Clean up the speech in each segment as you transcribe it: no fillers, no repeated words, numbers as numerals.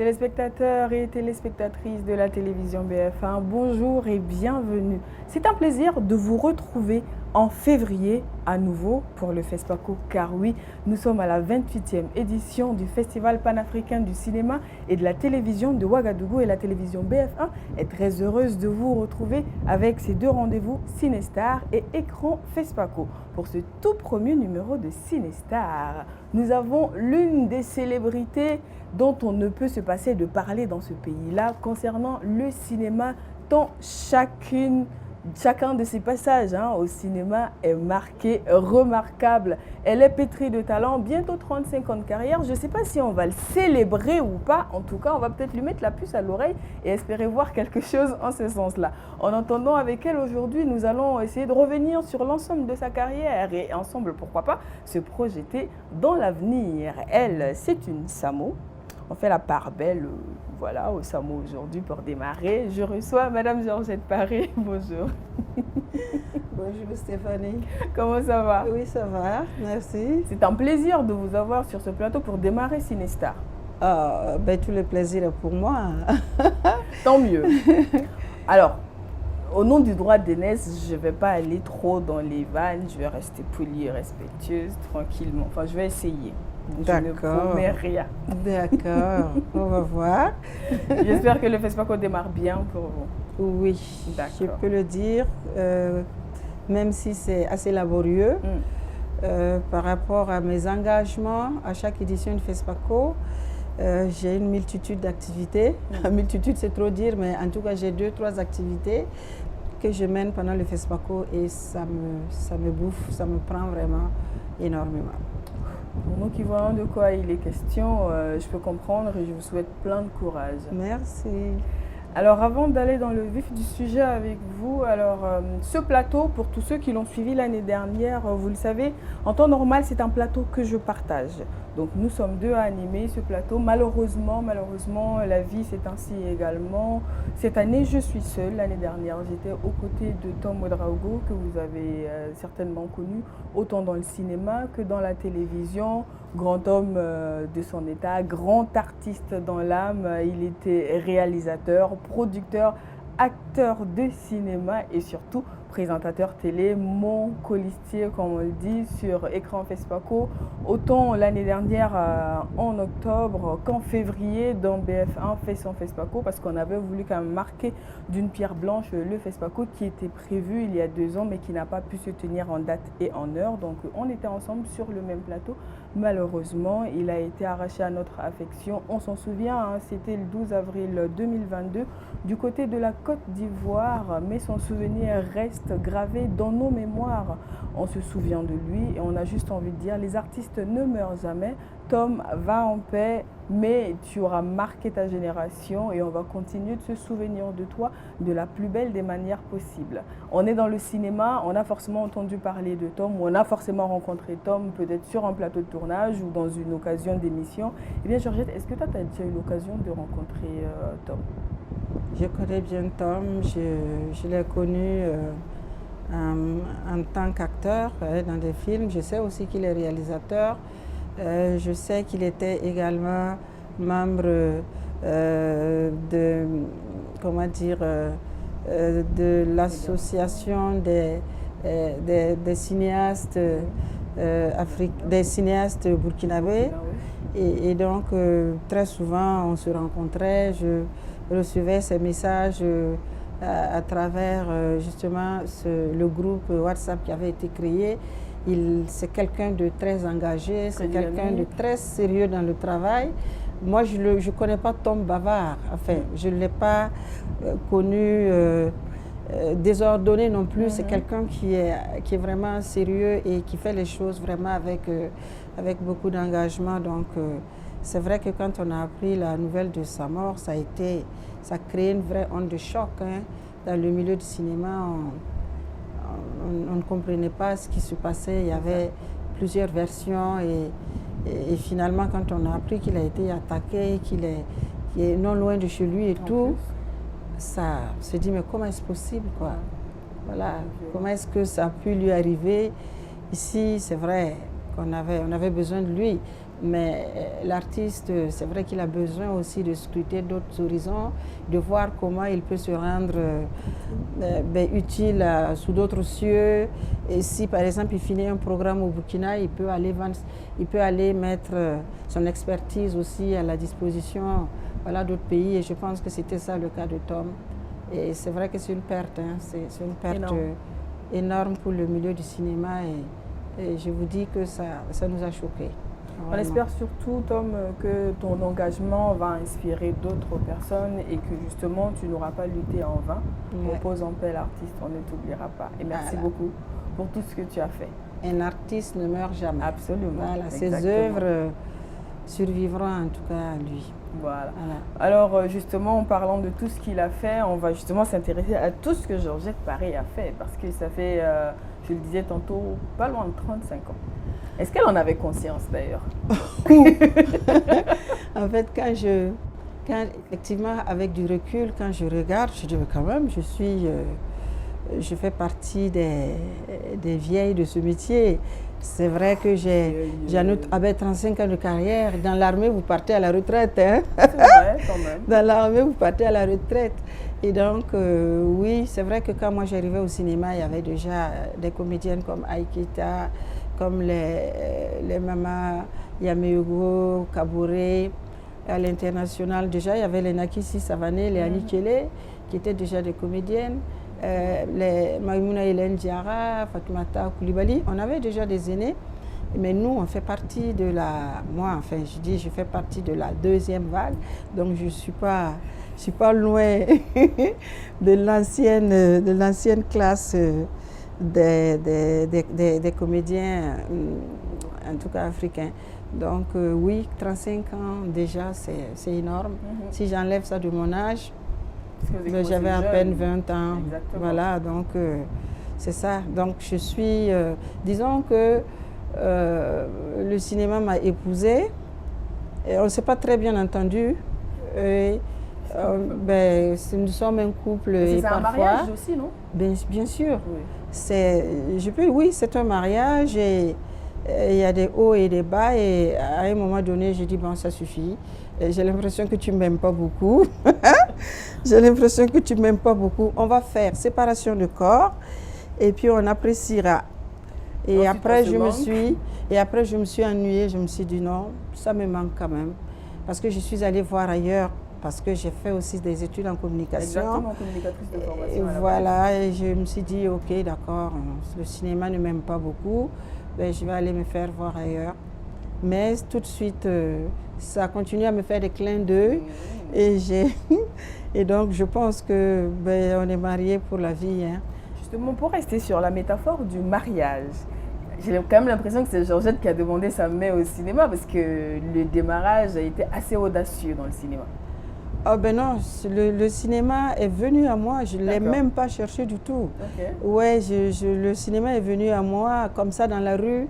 Téléspectateurs et téléspectatrices de la télévision BF1, bonjour et bienvenue. C'est un plaisir de vous retrouver en février à nouveau pour le FESPACO, car oui, nous sommes à la 28e édition du Festival panafricain du cinéma et de la télévision de Ouagadougou, et la télévision BF1 est très heureuse de vous retrouver avec ces deux rendez-vous Cinestar et Écran FESPACO. Pour ce tout premier numéro de Cinestar, nous avons l'une des célébrités dont on ne peut se passer de parler dans ce pays-là concernant le cinéma, tant chacun de ses passages au cinéma est marqué, remarquable. Elle est pétrie de talent, bientôt 35 ans de carrière. Je ne sais pas si on va le célébrer ou pas. En tout cas, on va peut-être lui mettre la puce à l'oreille et espérer voir quelque chose en ce sens-là. En entendant avec elle aujourd'hui, nous allons essayer de revenir sur l'ensemble de sa carrière et ensemble, pourquoi pas, se projeter dans l'avenir. Elle, c'est une Samo. On fait la part belle voilà, au SAMO aujourd'hui pour démarrer. Je reçois Madame Georgette Paré. Bonjour. Bonjour Stéphanie. Comment ça va? Oui, ça va, merci. C'est un plaisir de vous avoir sur ce plateau pour démarrer Cinestar. Tout le plaisir est pour moi. Tant mieux. Alors, au nom du droit d'aînesse, je ne vais pas aller trop dans les vannes. Je vais rester polie et respectueuse, tranquillement. Enfin, je vais essayer. Je ne promets rien. D'accord, on va voir. J'espère que le FESPACO démarre bien pour vous. Oui, je peux le dire, même si c'est assez laborieux, par rapport à mes engagements à chaque édition du FESPACO, j'ai une multitude d'activités. Multitude, c'est trop dire, mais en tout cas, j'ai 2-3 activités que je mène pendant le FESPACO et ça me bouffe, ça me prend vraiment énormément. Pour nous qui voyons de quoi il est question, je peux comprendre et je vous souhaite plein de courage. Merci. Alors avant d'aller dans le vif du sujet avec vous, ce plateau, pour tous ceux qui l'ont suivi l'année dernière, vous le savez, en temps normal, c'est un plateau que je partage. Donc nous sommes deux à animer ce plateau. Malheureusement, la vie c'est ainsi également. Cette année, je suis seule. L'année dernière, j'étais aux côtés de Tom Ouedraogo, que vous avez certainement connu, autant dans le cinéma que dans la télévision. Grand homme de son état, grand artiste dans l'âme. Il était réalisateur, producteur, acteur de cinéma et surtout présentateur télé, mon colistier comme on le dit sur Écran FESPACO, autant l'année dernière en octobre qu'en février dans BF1 fait son FESPACO, parce qu'on avait voulu quand même marquer d'une pierre blanche le FESPACO qui était prévu il y a 2 ans mais qui n'a pas pu se tenir en date et en heure. Donc on était ensemble sur le même plateau. Malheureusement, il a été arraché à notre affection. On s'en souvient, c'était le 12 avril 2022 du côté de la Côte d'Ivoire, mais son souvenir reste gravé dans nos mémoires. On se souvient de lui et on a juste envie de dire, les artistes ne meurent jamais. Tom, va en paix, mais tu auras marqué ta génération et on va continuer de se souvenir de toi de la plus belle des manières possibles. On est dans le cinéma, on a forcément entendu parler de Tom, ou on a forcément rencontré Tom, peut-être sur un plateau de tournage ou dans une occasion d'émission. Eh bien Georgette, est-ce que toi tu as déjà eu l'occasion de rencontrer Tom? Je connais bien Tom, je l'ai connu en tant qu'acteur dans des films. Je sais aussi qu'il est réalisateur. Je sais qu'il était également membre de l'association des cinéastes des cinéastes burkinabés. Et donc, très souvent, on se rencontrait. Je recevais ces messages à travers justement le groupe WhatsApp qui avait été créé. C'est quelqu'un de très engagé, c'est quelqu'un de très sérieux dans le travail. Moi, je ne connais pas Tom bavard. Enfin, je ne l'ai pas connu désordonné non plus. C'est quelqu'un qui est vraiment sérieux et qui fait les choses vraiment avec beaucoup d'engagement. Donc, c'est vrai que quand on a appris la nouvelle de sa mort, ça a créé une vraie onde de choc dans le milieu du cinéma. On ne comprenait pas ce qui se passait. Il y avait plusieurs versions et finalement, quand on a appris qu'il a été attaqué, qu'il est non loin de chez lui et tout, ça se dit mais comment est-ce possible quoi? Voilà, comment est-ce que ça a pu lui arriver? Ici, c'est vrai qu'on avait besoin de lui. Mais l'artiste, c'est vrai qu'il a besoin aussi de scruter d'autres horizons, de voir comment il peut se rendre utile sous d'autres cieux. Et si par exemple il finit un programme au Burkina, il peut aller mettre son expertise aussi à la disposition, voilà, d'autres pays. Et je pense que c'était ça le cas de Tom. Et c'est vrai que c'est une perte, hein. C'est une perte énorme pour le milieu du cinéma. Et je vous dis que ça nous a choqués. On espère surtout, Tom, que ton engagement va inspirer d'autres personnes et que justement tu n'auras pas lutté en vain. Repose en paix l'artiste, on ne t'oubliera pas. Et merci beaucoup pour tout ce que tu as fait. Un artiste ne meurt jamais. Absolument. Voilà, ses œuvres survivront en tout cas à lui. Voilà. Alors justement, en parlant de tout ce qu'il a fait, on va justement s'intéresser à tout ce que Georgette Paré a fait parce que ça fait, je le disais tantôt, pas loin de 35 ans. Est-ce qu'elle en avait conscience d'ailleurs? En fait, quand effectivement, avec du recul, quand je regarde, je dis mais quand même, je fais partie des vieilles de ce métier. C'est vrai que j'ai 35 ans de carrière. Dans l'armée, vous partez à la retraite. Hein? C'est vrai, quand même. Dans l'armée, vous partez à la retraite. Et donc, oui, c'est vrai que quand moi j'arrivais au cinéma, il y avait déjà des comédiennes comme Aikita, comme les Mama Yameogo, Kabouré. À l'international, déjà, il y avait les Nakissi Savané, les Annie Kélé, qui étaient déjà des comédiennes. Les Maïmouna Hélène Diarra, Fatoumata Koulibaly, on avait déjà des aînés, mais nous, on fait partie de je fais partie de la deuxième vague, donc je ne suis pas loin de l'ancienne classe des comédiens, en tout cas africains. Donc oui, 35 ans déjà, c'est énorme. Si j'enlève ça de mon âge, j'avais à peine 20 ans. Exactement. Voilà, donc c'est ça. Donc je suis, disons que le cinéma m'a épousée. Et on ne s'est pas très bien entendu. Nous sommes un couple. C'est un mariage aussi, non? Bien sûr. Oui. C'est un mariage et il y a des hauts et des bas. Et à un moment donné, j'ai dit, bon, ça suffit. J'ai l'impression que tu ne m'aimes pas beaucoup. J'ai l'impression que tu ne m'aimes pas beaucoup. On va faire séparation de corps et puis on appréciera. Et après, je me suis ennuyée. Je me suis dit non, ça me manque quand même. Parce que je suis allée voir ailleurs, parce que j'ai fait aussi des études en communication. Exactement, communicatrice de formation. Et voilà, et je me suis dit, ok, d'accord, le cinéma ne m'aime pas beaucoup, je vais aller me faire voir ailleurs. Mais tout de suite, ça continue à me faire des clins d'œil. Et donc, je pense que on est mariés pour la vie. Hein. Justement, pour rester sur la métaphore du mariage, j'ai quand même l'impression que c'est Georgette qui a demandé sa main au cinéma parce que le démarrage a été assez audacieux dans le cinéma. Ah ben non, le cinéma est venu à moi, je ne l'ai même pas cherché du tout. Okay. Ouais, le cinéma est venu à moi comme ça dans la rue.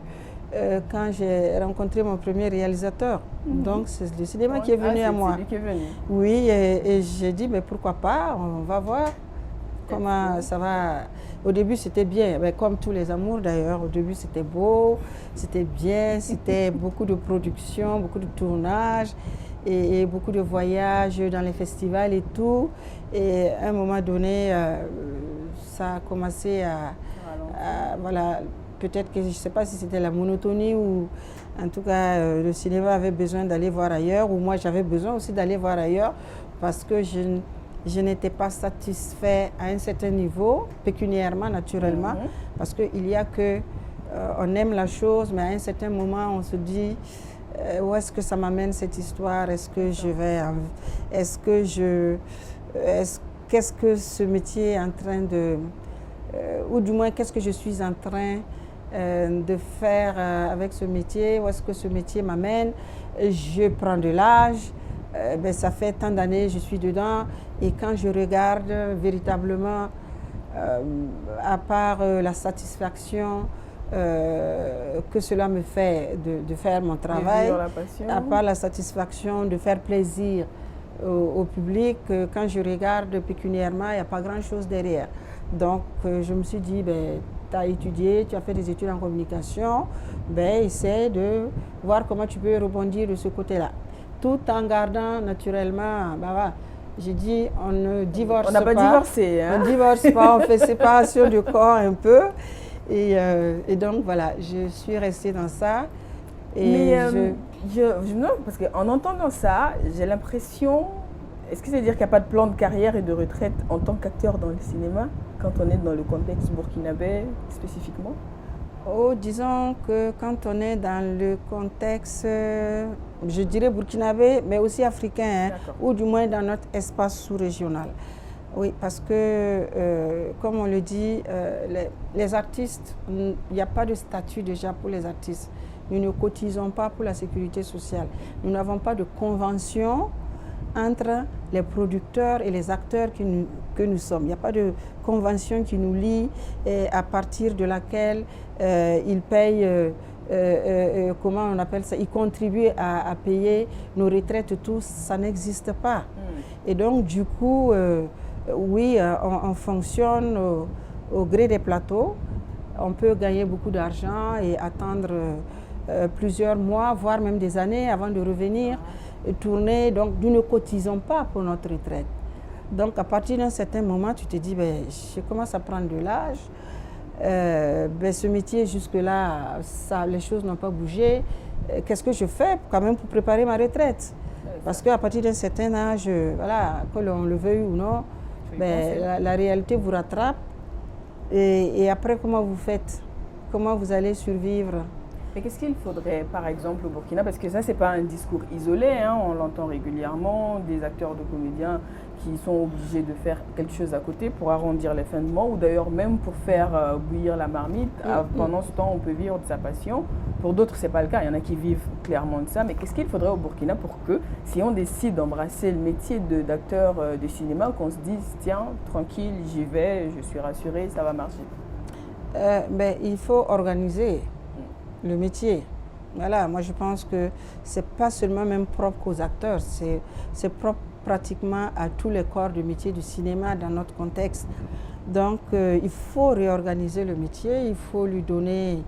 Quand j'ai rencontré mon premier réalisateur. Donc, c'est le cinéma qui est venu à moi. C'est lui qui est venu. Oui, et j'ai dit, mais pourquoi pas, on va voir comment ça va. Au début, c'était bien, mais comme tous les amours d'ailleurs. Au début, c'était beau, c'était bien, c'était beaucoup de production, beaucoup de tournage et beaucoup de voyages dans les festivals et tout. Et à un moment donné, ça a commencé voilà. Peut-être que je ne sais pas si c'était la monotonie ou en tout cas le cinéma avait besoin d'aller voir ailleurs ou moi j'avais besoin aussi d'aller voir ailleurs parce que je n'étais pas satisfait à un certain niveau, pécuniairement naturellement, parce qu'il y a que on aime la chose mais à un certain moment on se dit où est-ce que ça m'amène cette histoire, qu'est-ce que ce métier est en train de ou du moins qu'est-ce que je suis en train de faire avec ce métier, où est-ce que ce métier m'amène. Je prends de l'âge, ça fait tant d'années que je suis dedans et quand je regarde véritablement, à part la satisfaction que cela me fait de faire mon travail, à part la satisfaction de faire plaisir au public, quand je regarde pécuniairement, il n'y a pas grand-chose derrière. Donc je me suis dit, tu as étudié, tu as fait des études en communication, ben, essaie de voir comment tu peux rebondir de ce côté-là. Tout en gardant naturellement, j'ai dit, on ne divorce pas. On n'a pas divorcé. Hein? On ne divorce pas, on fait séparation du corps un peu. Et donc, voilà, je suis restée dans ça. Et non, parce qu'en entendant ça, j'ai l'impression... Est-ce que ça veut dire qu'il n'y a pas de plan de carrière et de retraite en tant qu'acteur dans le cinéma, quand on est dans le contexte burkinabé spécifiquement? Oh, disons que quand on est dans le contexte, je dirais burkinabé, mais aussi africain, hein, ou du moins dans notre espace sous-régional. Oui, parce que, comme on le dit, les artistes, il n'y a pas de statut déjà pour les artistes. Nous ne cotisons pas pour la sécurité sociale. Nous n'avons pas de convention entre les producteurs et les acteurs que nous sommes. Il n'y a pas de convention qui nous lie et à partir de laquelle ils payent, comment on appelle ça, ils contribuent à payer nos retraites, tout, ça n'existe pas. Et donc, du coup, oui, on fonctionne au gré des plateaux. On peut gagner beaucoup d'argent et attendre plusieurs mois, voire même des années avant de revenir tourner. Donc, nous ne cotisons pas pour notre retraite. Donc, à partir d'un certain moment, tu te dis, ben, je commence à prendre de l'âge. Ben, ce métier, jusque-là, les choses n'ont pas bougé. Qu'est-ce que je fais quand même pour préparer ma retraite? Parce qu'à partir d'un certain âge, voilà, que l'on le veuille ou non, ben, la réalité vous rattrape. Et après, comment vous faites? Comment vous allez survivre? Mais qu'est-ce qu'il faudrait, par exemple, au Burkina? Parce que ça, ce n'est pas un discours isolé, hein, on l'entend régulièrement, des acteurs de comédiens qui sont obligés de faire quelque chose à côté pour arrondir les fins de mois, ou d'ailleurs même pour faire bouillir la marmite. Pendant ce temps, on peut vivre de sa passion. Pour d'autres, ce n'est pas le cas, il y en a qui vivent clairement de ça. Mais qu'est-ce qu'il faudrait au Burkina pour que, si on décide d'embrasser le métier d'acteur de cinéma, qu'on se dise, tiens, tranquille, j'y vais, je suis rassurée, ça va marcher? Ben, il faut organiser le métier. Voilà, moi je pense que c'est pas seulement même propre aux acteurs, c'est propre pratiquement à tous les corps de métier du cinéma dans notre contexte. Donc il faut réorganiser le métier, il faut lui donner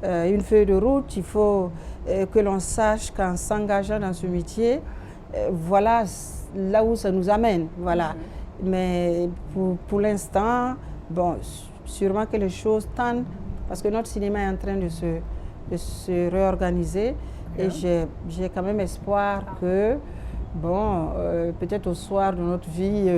une feuille de route, il faut que l'on sache qu'en s'engageant dans ce métier, voilà là où ça nous amène. Voilà. Mais pour l'instant, bon, sûrement que les choses tendent, parce que notre cinéma est en train de se réorganiser. Et j'ai quand même espoir que, bon, peut-être au soir de notre vie,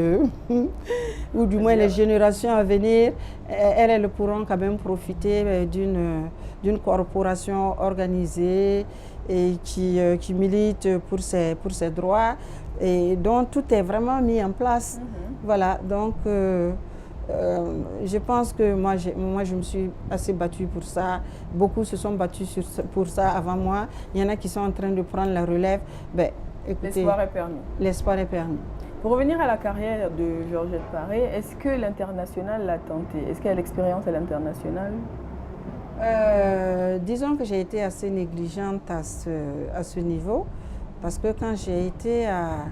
ou du moins les générations à venir, elles pourront quand même profiter d'une corporation organisée et qui milite pour ses droits et dont tout est vraiment mis en place. Voilà, donc je pense que moi je me suis assez battue pour ça. Beaucoup se sont battus pour ça avant moi. Il y en a qui sont en train de prendre la relève. Ben, l'espoir est permis. L'espoir est permis. Pour revenir à la carrière de Georgette Paré, est-ce que l'international l'a tenté? Est-ce qu'elle a l'expérience à l'international? Disons que j'ai été assez négligente à ce niveau, parce que quand j'ai été à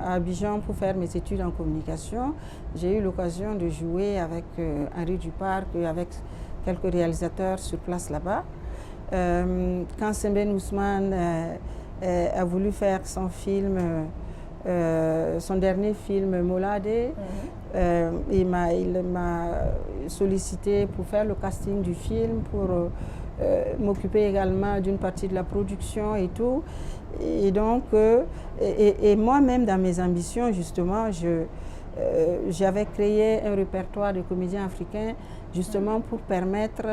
Abidjan pour faire mes études en communication, j'ai eu l'occasion de jouer avec Henri Duparc et avec quelques réalisateurs sur place là-bas. Quand Sembène Ousmane a voulu faire son film, son dernier film Molade, il m'a sollicité pour faire le casting du film, pour m'occuper également d'une partie de la production et tout. Et donc, et moi-même dans mes ambitions, justement, j'avais créé un répertoire de comédiens africains, justement pour permettre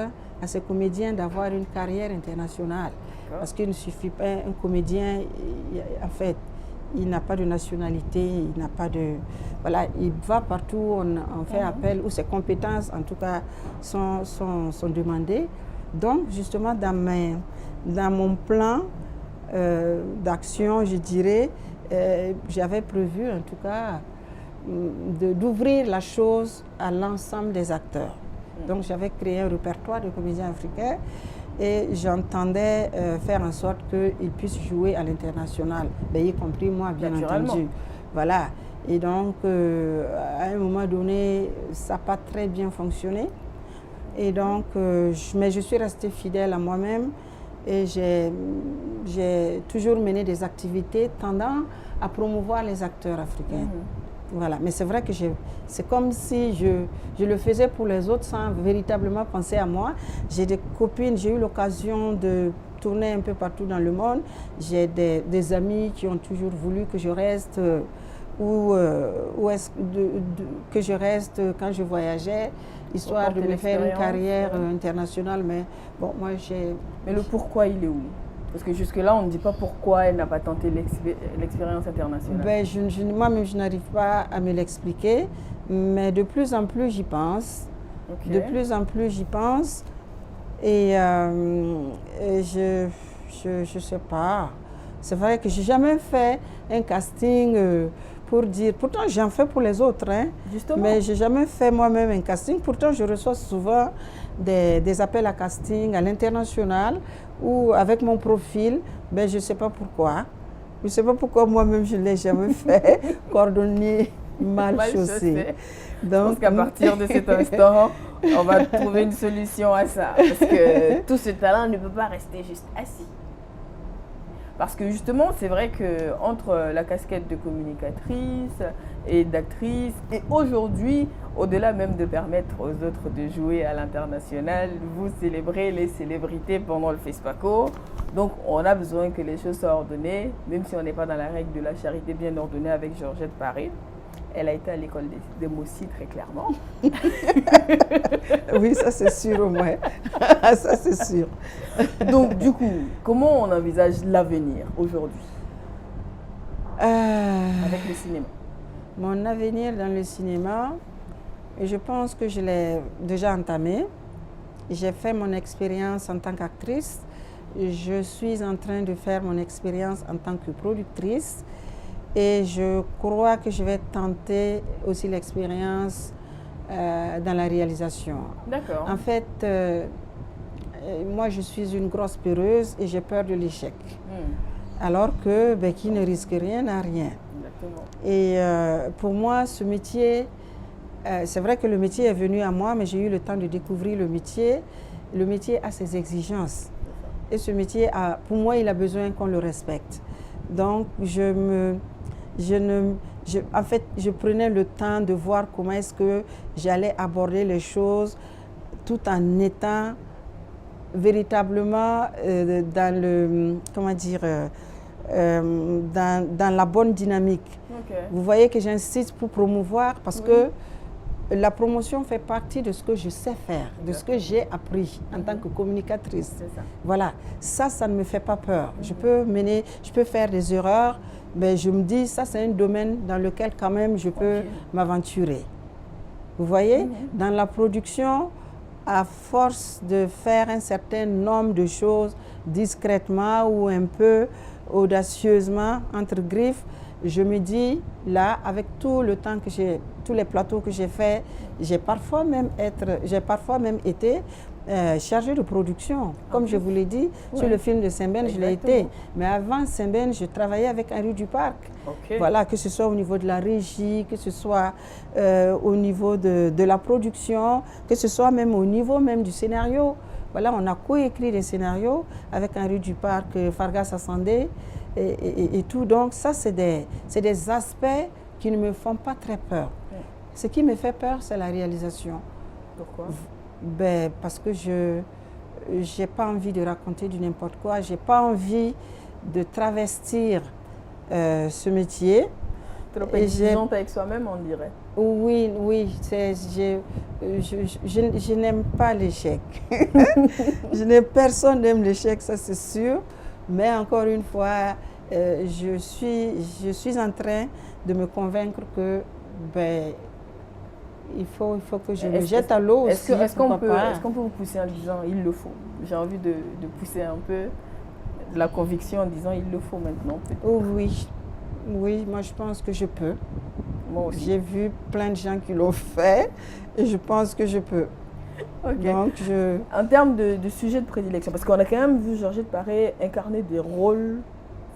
à ces comédiens d'avoir une carrière internationale. Parce qu'il ne suffit pas, un comédien, en fait, il n'a pas de nationalité, il n'a pas de... Voilà, il va partout où on fait appel, où ses compétences, en tout cas, sont demandées. Donc, justement, dans mon plan d'action, je dirais, j'avais prévu, en tout cas, d'ouvrir la chose à l'ensemble des acteurs. Donc, j'avais créé un répertoire de comédiens africains et j'entendais faire en sorte qu'ils puissent jouer à l'international, y compris moi, bien entendu. Voilà. Et donc, à un moment donné, ça n'a pas très bien fonctionné Et donc, mais je suis restée fidèle à moi-même et j'ai toujours mené des activités tendant à promouvoir les acteurs africains. Voilà, mais c'est vrai que c'est comme si je le faisais pour les autres sans véritablement penser à moi. J'ai des copines, j'ai eu l'occasion de tourner un peu partout dans le monde. J'ai des amis qui ont toujours voulu que je reste que je reste quand je voyageais, histoire de me faire une carrière internationale. Mais bon, moi j'ai... Mais le pourquoi, il est où? Parce que jusque-là, on ne dit pas pourquoi elle n'a pas tenté l'expérience internationale. Ben, moi-même, je n'arrive pas à me l'expliquer, mais de plus en plus, j'y pense. Okay. De plus en plus, j'y pense. Et je sais pas. C'est vrai que j'ai jamais fait un casting pour dire... Pourtant, j'en fais pour les autres, hein. Justement. Mais j'ai jamais fait moi-même un casting. Pourtant, je reçois souvent des appels à casting à l'international ou avec mon profil, ben, je ne sais pas pourquoi. Je ne sais pas pourquoi moi-même je ne l'ai jamais fait. Cordonnier mal chaussé. Donc, je pense qu'à partir de cet instant, on va trouver une solution à ça. Parce que tout ce talent ne peut pas rester juste assis. Parce que justement, c'est vrai qu'entre la casquette de communicatrice et d'actrice, et aujourd'hui, au-delà même de permettre aux autres de jouer à l'international, vous célébrez les célébrités pendant le FESPACO. Donc, on a besoin que les choses soient ordonnées, même si on n'est pas dans la règle de la charité bien ordonnée avec Georgette Paré. Elle a été à l'école des Mossi, très clairement. Oui, ça c'est sûr au moins. Ça c'est sûr. Donc, du coup, comment on envisage l'avenir aujourd'hui avec le cinéma? Mon avenir dans le cinéma, je pense que je l'ai déjà entamé. J'ai fait mon expérience en tant qu'actrice. Je suis en train de faire mon expérience en tant que productrice. Et je crois que je vais tenter aussi l'expérience dans la réalisation. D'accord. En fait, moi je suis une grosse peureuse et j'ai peur de l'échec. Alors que qui ne risque rien n'a rien. Exactement. Et pour moi, ce métier, c'est vrai que le métier est venu à moi, mais j'ai eu le temps de découvrir le métier. Le métier a ses exigences. Et ce métier, pour moi, il a besoin qu'on le respecte. Donc, en fait, je prenais le temps de voir comment est-ce que j'allais aborder les choses tout en étant véritablement dans le, comment dire, dans la bonne dynamique. Okay. Vous voyez que j'insiste pour promouvoir parce que la promotion fait partie de ce que je sais faire, de ce que j'ai appris en tant que communicatrice. C'est ça. Voilà, ça ne me fait pas peur. Je peux faire des erreurs, mais je me dis, ça c'est un domaine dans lequel quand même je peux m'aventurer. Vous voyez, dans la production, à force de faire un certain nombre de choses discrètement ou un peu audacieusement, entre griffes, je me dis, là, avec tout le temps que tous les plateaux que j'ai faits, j'ai parfois même été chargée de production. Comme je vous l'ai dit, sur le film de Saint-Ben, je l'ai été. Mais avant Saint-Ben, je travaillais avec Henri Duparc. Okay. Voilà, que ce soit au niveau de la régie, que ce soit au niveau de la production, que ce soit même au niveau même du scénario. Voilà, on a coécrit des scénarios avec Henri Duparc, Fargas Assandé. Et tout, donc ça c'est des aspects qui ne me font pas très peur. Ce qui me fait peur, c'est la réalisation. Pourquoi? Parce que je n'ai pas envie de raconter du n'importe quoi, je n'ai pas envie de travestir ce métier. Trop exigeante avec soi-même, on dirait. Oui, je n'aime pas l'échec. Personne n'aime l'échec, ça c'est sûr. Mais encore une fois, je suis en train de me convaincre que il faut que je me jette à l'eau aussi. Est-ce qu'on peut vous pousser en disant il le faut? J'ai envie de pousser un peu de la conviction en disant il le faut maintenant. Oui, moi je pense que je peux. Moi aussi. J'ai vu plein de gens qui l'ont fait et je pense que je peux. Okay. Donc, en termes de sujet de prédilection, parce qu'on a quand même vu Georgette Paré incarner des rôles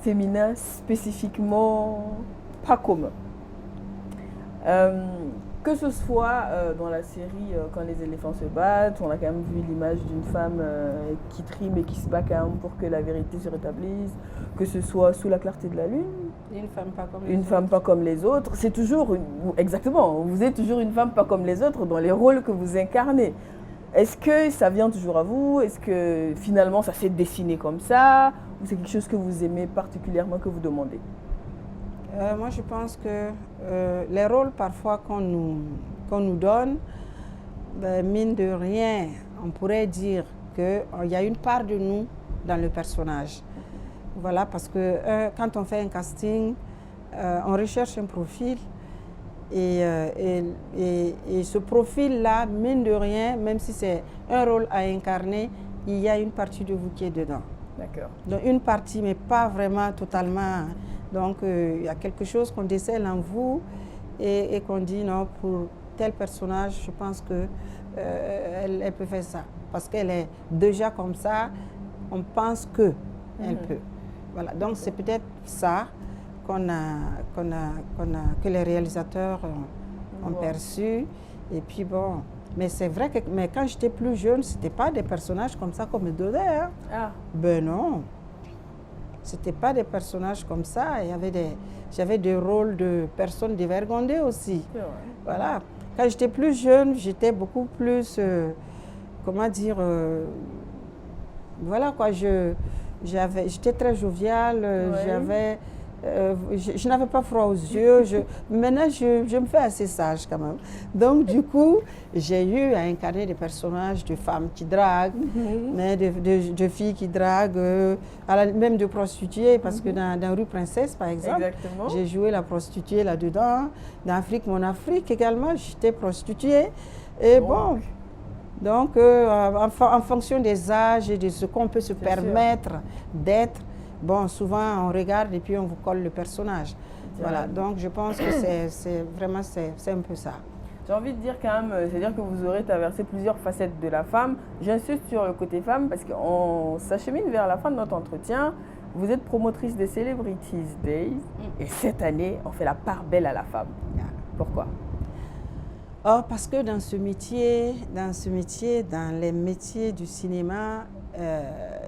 féminins spécifiquement pas communs. Que ce soit dans la série Quand les éléphants se battent, on a quand même vu l'image d'une femme qui trime et qui se bat quand même pour que la vérité se rétablisse. Que ce soit Sous la clarté de la lune. Une femme pas comme les Une autres. femme pas comme les autres. C'est toujours, exactement, vous êtes toujours une femme pas comme les autres dans les rôles que vous incarnez. Est-ce que ça vient toujours à vous? Est-ce que finalement ça s'est dessiné comme ça? Ou c'est quelque chose que vous aimez particulièrement, que vous demandez? Moi, je pense que les rôles parfois qu'on nous donne, ben, mine de rien, on pourrait dire qu'il y a une part de nous dans le personnage. Voilà, parce que quand on fait un casting, on recherche un profil et ce profil-là, mine de rien, même si c'est un rôle à incarner, il y a une partie de vous qui est dedans. D'accord. Donc une partie, mais pas vraiment totalement. Donc il y a quelque chose qu'on décèle en vous et qu'on dit non, pour tel personnage, je pense que elle peut faire ça. Parce qu'elle est déjà comme ça, on pense qu'elle peut. Voilà, donc c'est peut-être ça que les réalisateurs ont perçu. Et puis bon, mais c'est vrai que mais quand j'étais plus jeune, ce n'était pas des personnages comme ça qu'on me donnait. Hein. Ah. Ben non, ce n'était pas des personnages comme ça. J'avais des rôles de personnes dévergondées aussi. Voilà. Quand j'étais plus jeune, j'étais beaucoup plus, comment dire, voilà quoi, j'étais très joviale, ouais. Je n'avais pas froid aux yeux. Maintenant, je me fais assez sage quand même. Donc, du coup, j'ai eu à incarner des personnages de femmes qui draguent, mais de filles qui draguent, même de prostituées, parce que dans Rue Princesse, par exemple, j'ai joué la prostituée là-dedans. Dans Afrique, mon Afrique également, j'étais prostituée. Et bon, donc, en fonction des âges et de ce qu'on peut se permettre d'être, bon, souvent on regarde et puis on vous colle le personnage. Voilà, donc je pense que c'est un peu ça. J'ai envie de dire quand même, c'est-à-dire que vous aurez traversé plusieurs facettes de la femme. J'insiste sur le côté femme parce qu'on s'achemine vers la fin de notre entretien. Vous êtes promotrice des Celebrities Days et cette année, on fait la part belle à la femme. Pourquoi? Oh, parce que dans ce métier, dans les métiers du cinéma,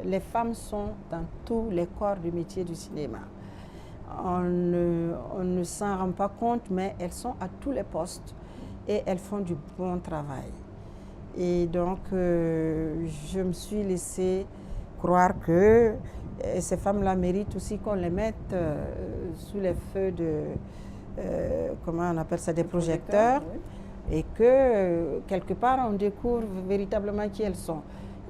les femmes sont dans tous les corps du métier du cinéma. On ne s'en rend pas compte, mais elles sont à tous les postes et elles font du bon travail. Et donc, je me suis laissée croire que ces femmes-là méritent aussi qu'on les mette sous les feux de, comment on appelle ça, des projecteurs. Oui. Et que, quelque part, on découvre véritablement qui elles sont.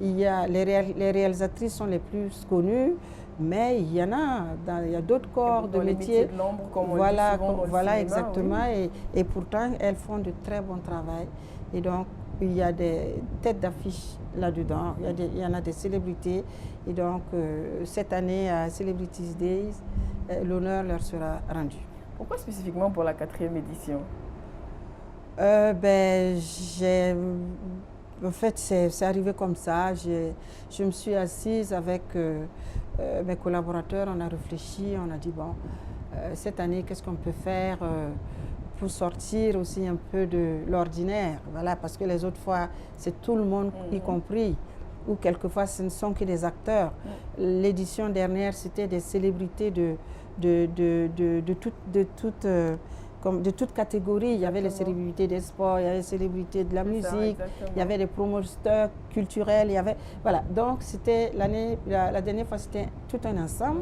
Il y a, les réalisatrices sont les plus connues, mais il y en a, il y a d'autres corps de métiers. De l'ombre, comme voilà, on dit souvent dans le cinéma, exactement. Oui. Et pourtant, elles font de très bon travail. Et donc, il y a des têtes d'affiche là-dedans. Il y en a des célébrités. Et donc, cette année, à Celebrities Days, l'honneur leur sera rendu. Pourquoi spécifiquement pour la 4e édition? En fait, c'est arrivé comme ça. Je me suis assise avec mes collaborateurs, on a réfléchi, on a dit, bon, cette année, qu'est-ce qu'on peut faire pour sortir aussi un peu de l'ordinaire? Voilà, parce que les autres fois, c'est tout le monde y compris, ou quelquefois, ce ne sont que des acteurs. L'édition dernière, c'était des célébrités de toute catégorie. Il y avait les célébrités des sports, il y avait les célébrités de la musique, il y avait des promoteurs culturels, il y avait... Voilà, donc c'était la dernière fois, c'était tout un ensemble.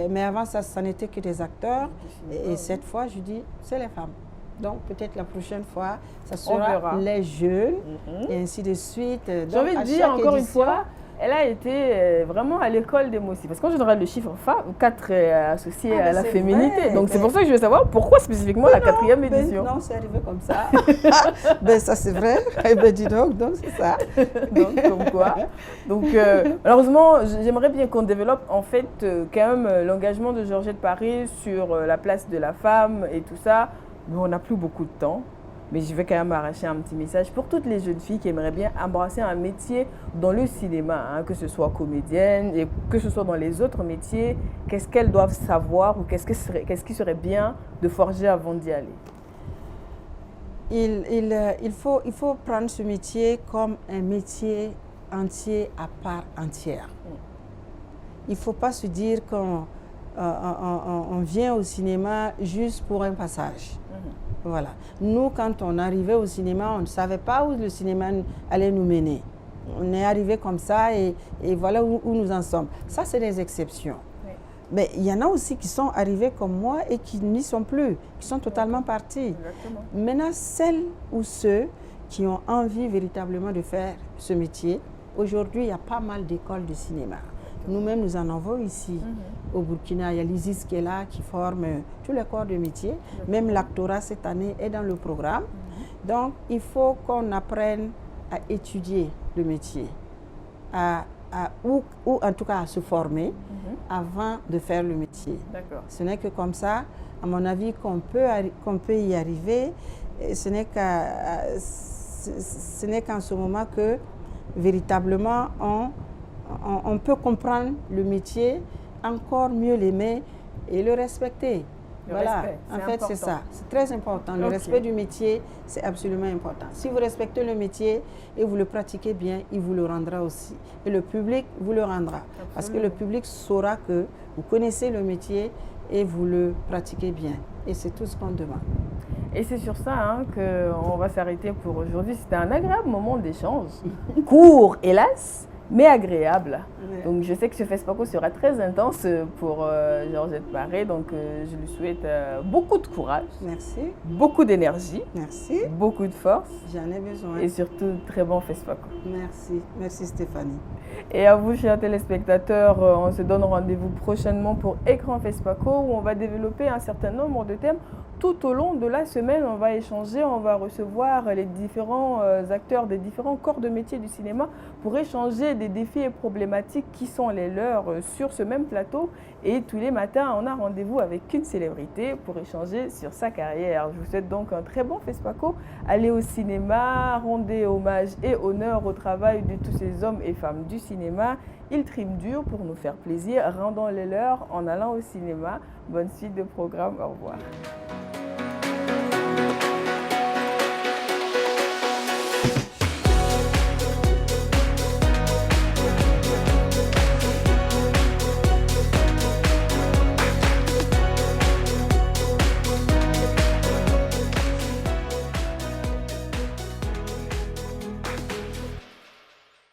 Mais avant ça, ça n'était que des acteurs. Et cette fois, je dis, c'est les femmes. Donc peut-être la prochaine fois, ça sera les jeunes, et ainsi de suite. J'ai envie de dire encore une fois, elle a été vraiment à l'école des mots aussi. Parce qu'en général, le chiffre 4 est associé à la féminité. Vrai, donc c'est pour ça que je veux savoir pourquoi spécifiquement la 4e édition. Non, c'est arrivé comme ça. Ça c'est vrai. Eh ben dis donc c'est ça. Donc comme quoi. Donc malheureusement, j'aimerais bien qu'on développe en fait quand même l'engagement de Georgette Paris sur la place de la femme et tout ça. Mais on n'a plus beaucoup de temps. Mais je vais quand même arracher un petit message pour toutes les jeunes filles qui aimeraient bien embrasser un métier dans le cinéma, hein, que ce soit comédienne et que ce soit dans les autres métiers. Qu'est-ce qu'elles doivent savoir ou qu'est-ce qui serait bien de forger avant d'y aller? il faut prendre ce métier comme un métier entier à part entière. Il ne faut pas se dire qu'on on vient au cinéma juste pour un passage. Voilà. Nous, quand on arrivait au cinéma, on ne savait pas où le cinéma allait nous mener. On est arrivé comme ça et voilà où nous en sommes. Ça, c'est des exceptions. Oui. Mais il y en a aussi qui sont arrivés comme moi et qui n'y sont plus, qui sont totalement partis. Exactement. Maintenant, celles ou ceux qui ont envie véritablement de faire ce métier, aujourd'hui, il y a pas mal d'écoles de cinéma. Nous-mêmes, nous en avons ici. Au Burkina, il y a l'ISIS qui est là, qui forme tous les corps de métier. Même l'actorat, cette année, est dans le programme. Donc, il faut qu'on apprenne à étudier le métier, ou en tout cas à se former avant de faire le métier. Ce n'est que comme ça, à mon avis, qu'on peut y arriver. Et ce n'est qu'en ce moment que, véritablement, on peut comprendre le métier, encore mieux l'aimer et le respecter. Voilà, en fait, c'est ça. C'est très important. Le respect du métier, c'est absolument important. Si vous respectez le métier et vous le pratiquez bien, il vous le rendra aussi. Et le public vous le rendra. Absolument. Parce que le public saura que vous connaissez le métier et vous le pratiquez bien. Et c'est tout ce qu'on demande. Et c'est sur ça qu'on va s'arrêter pour aujourd'hui. C'était un agréable moment d'échange. Court, hélas, mais agréable. Ouais. Donc je sais que ce FESPACO sera très intense pour Georgette Paré, donc je lui souhaite beaucoup de courage. Merci. Beaucoup d'énergie. Merci. Beaucoup de force. J'en ai besoin. Et surtout, très bon FESPACO. Merci. Merci Stéphanie. Et à vous, chers téléspectateurs, on se donne rendez-vous prochainement pour Écran FESPACO où on va développer un certain nombre de thèmes. Tout au long de la semaine, on va échanger, on va recevoir les différents acteurs des différents corps de métier du cinéma pour échanger des défis et problématiques qui sont les leurs sur ce même plateau. Et tous les matins, on a rendez-vous avec une célébrité pour échanger sur sa carrière. Je vous souhaite donc un très bon FESPACO. Allez au cinéma, rendez hommage et honneur au travail de tous ces hommes et femmes du cinéma. Ils triment dur pour nous faire plaisir. Rendons-les leurs en allant au cinéma. Bonne suite de programme. Au revoir.